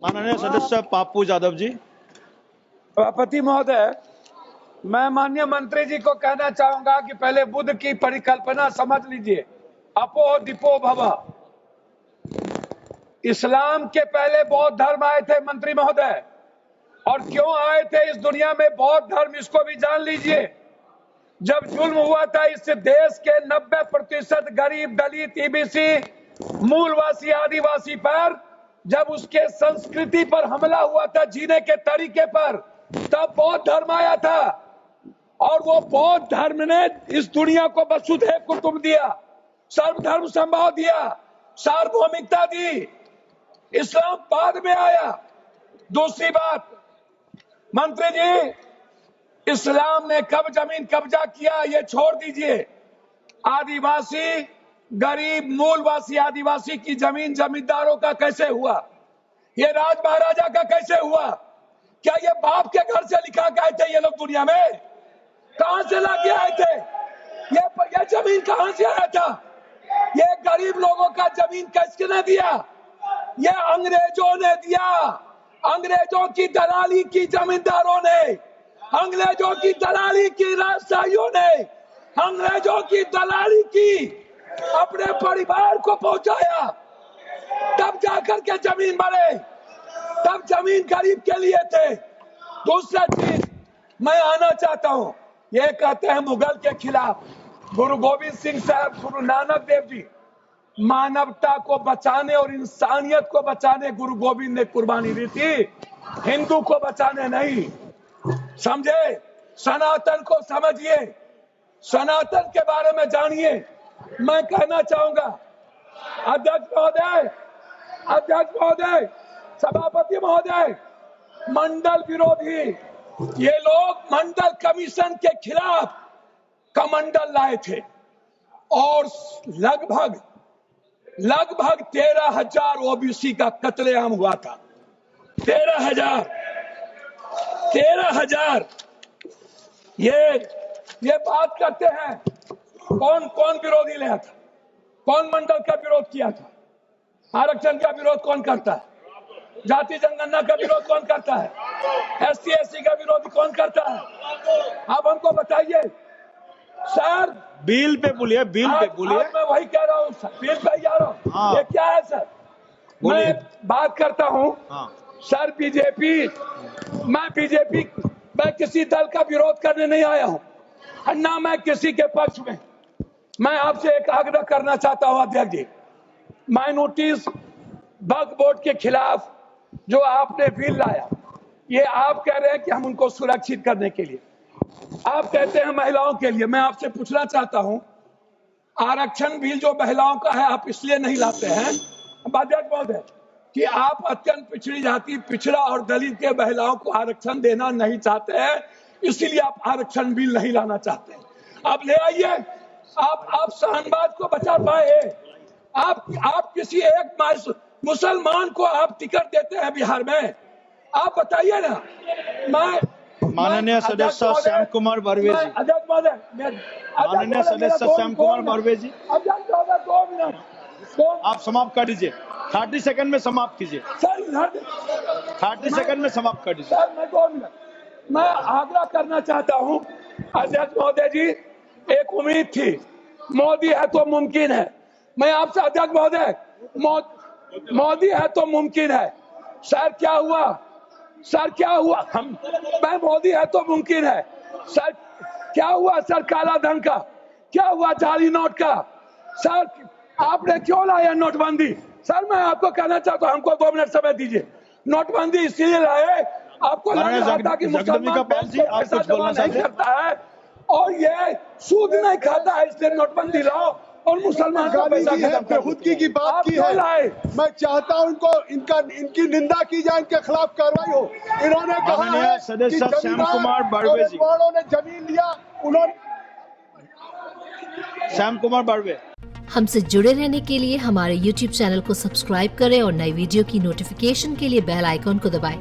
माननीय सदस्य पाप्पू यादव जी। सभापति महोदय, मैं माननीय मंत्री जी को कहना चाहूंगा कि पहले बुद्ध की परिकल्पना समझ लीजिए, अपो दीपो भव। इस्लाम के पहले बौद्ध धर्म आए थे मंत्री महोदय, और क्यों आए थे इस दुनिया में बौद्ध धर्म, इसको भी जान लीजिए। जब जुल्म हुआ था इस देश के 90% गरीब, दलित, ईबीसी, मूलवासी, आदिवासी पर, जब उसके संस्कृति पर हमला हुआ था, जीने के तरीके पर, तब बौद्ध धर्म आया था। और वो बौद्ध धर्म ने इस दुनिया को वसुधैव कुटुंब दिया, सर्वधर्म संभाव दिया, सार्वभौमिकता दी। इस्लाम बाद में आया। दूसरी बात, मंत्री जी, इस्लाम ने कब जमीन कब्जा किया ये छोड़ दीजिए। आदिवासी, गरीब, मूलवासी आदिवासी की जमीन जमींदारों का कैसे हुआ? ये राज महाराजा का कैसे हुआ? क्या ये बाप के घर से लिखा के आए थे ये लोग दुनिया में? कहां से लाके आए थे? ये जमीन कहां से आया था? ये गरीब लोगों का जमीन किसने दिया? ये अंग्रेजों ने दिया। अंग्रेजों की दलाली की जमींदारों ने, अंग्रेजों की दलाली की राजशाहियों ने, अंग्रेजों की दलाली की अपने परिवार को पहुंचाया, तब जाकर के जमीन बने, तब जमीन गरीब के लिए थे। दूसरा चीज मैं आना चाहता हूं, ये कहते हैं मुगल के खिलाफ। गुरु गोविंद सिंह साहब, गुरु नानक देव जी, मानवता को बचाने और इंसानियत को बचाने गुरु गोविंद ने कुर्बानी दी थी, हिंदू को बचाने नहीं। समझे? सनातन को समझिए, सनातन के बारे में जानिए। मैं कहना चाहूंगा, अध्यक्ष महोदय, सभापति महोदय, मंडल विरोधी ये लोग मंडल कमीशन के खिलाफ कमंडल लाए थे, और लगभग 13,000 ओबीसी का कत्लेआम हुआ था। 13,000। ये बात करते हैं, कौन विरोधी लाया था? कौन मंडल का विरोध किया था? आरक्षण का विरोध कौन करता है? जाति जनगणना का विरोध कौन करता है? SC SC का विरोध कौन करता है? आप हमको बताइए सर। बिल पे बोलिए, बिल पे बोलिए। मैं वही कह रहा हूँ सर, बिल पे जा रहा हूँ। हाँ। ये क्या है सर? मैं बात करता हूँ। हाँ। सर मैं किसी दल का विरोध करने नहीं आया हूँ, ना मैं किसी के पक्ष में। मैं आपसे एक आग्रह करना चाहता हूँ अध्यक्ष जी, माइनॉरिटीज वक्फ बोर्ड के खिलाफ जो आपने बिल लाया, ये आप कह रहे हैं कि हम उनको सुरक्षित करने के लिए, आप कहते हैं महिलाओं के लिए। मैं आपसे पूछना चाहता हूं, आरक्षण बिल जो महिलाओं का है आप इसलिए नहीं लाते हैं अध्यक्ष महोदय कि आप अत्यंत पिछड़ी जाति, पिछड़ा और दलित के महिलाओं को आरक्षण देना नहीं चाहते हैं, इसीलिए आप आरक्षण बिल नहीं लाना चाहते हैं। आप ले आइए। आप शाहनवाज को बचा पाए। आप किसी एक मुसलमान को आप टिकट देते हैं बिहार में? आप बताइए ना। माननीय सदस्य श्याम कुमार बर्वे जी। अध्यक्ष महोदय, माननीय सदस्य श्याम कुमार बर्वे जी, अध्यक्ष महोदय 2 मिनट आप समाप्त कर दीजिए। 30 सेकंड में समाप्त कीजिए। सर, 30 सेकंड में समाप्त कर दीजिए। सर, मैं 2 मिनट मैं आग्रह करना चाहता हूं अध्यक्ष महोदय जी। एक उम्मीद थी, मोदी है तो मुमकिन है। मैं आपसे अध्यक्ष महोदय, मोदी है तो मुमकिन है। सर क्या हुआ? मैं मोदी है तो मुमकिन है। सर क्या हुआ? सर काला धन का क्या हुआ? जाली नोट का? सर आपने क्यों लाया नोटबंदी? सर मैं आपको कहना चाहता हूं, हमको 2 मिनट समय दीजिए। नोटबंदी इसीलिए लाए, आपको लग रहा था कि मुसलमान पैसा जमा नहीं करता है और ये सूद नहीं खाता है, इसलिए नोटबंदी लाओ और मुसलमान का पैसा बेखुदगी की बात की है। मैं चाहता हूं इनकी निंदा की जाए, इनके खिलाफ कार्रवाई हो। इन्होंने कहा है सदस्य श्याम कुमार बर्वे जी, ने जमीन लिया, उन्होंने श्याम कुमार बर्वे। हमसे जुड़े रहने के लिए हमारे YouTube चैनल को सब्सक्राइब करें और नई वीडियो की नोटिफिकेशन के लिए बेल आइकॉन को दबाएं।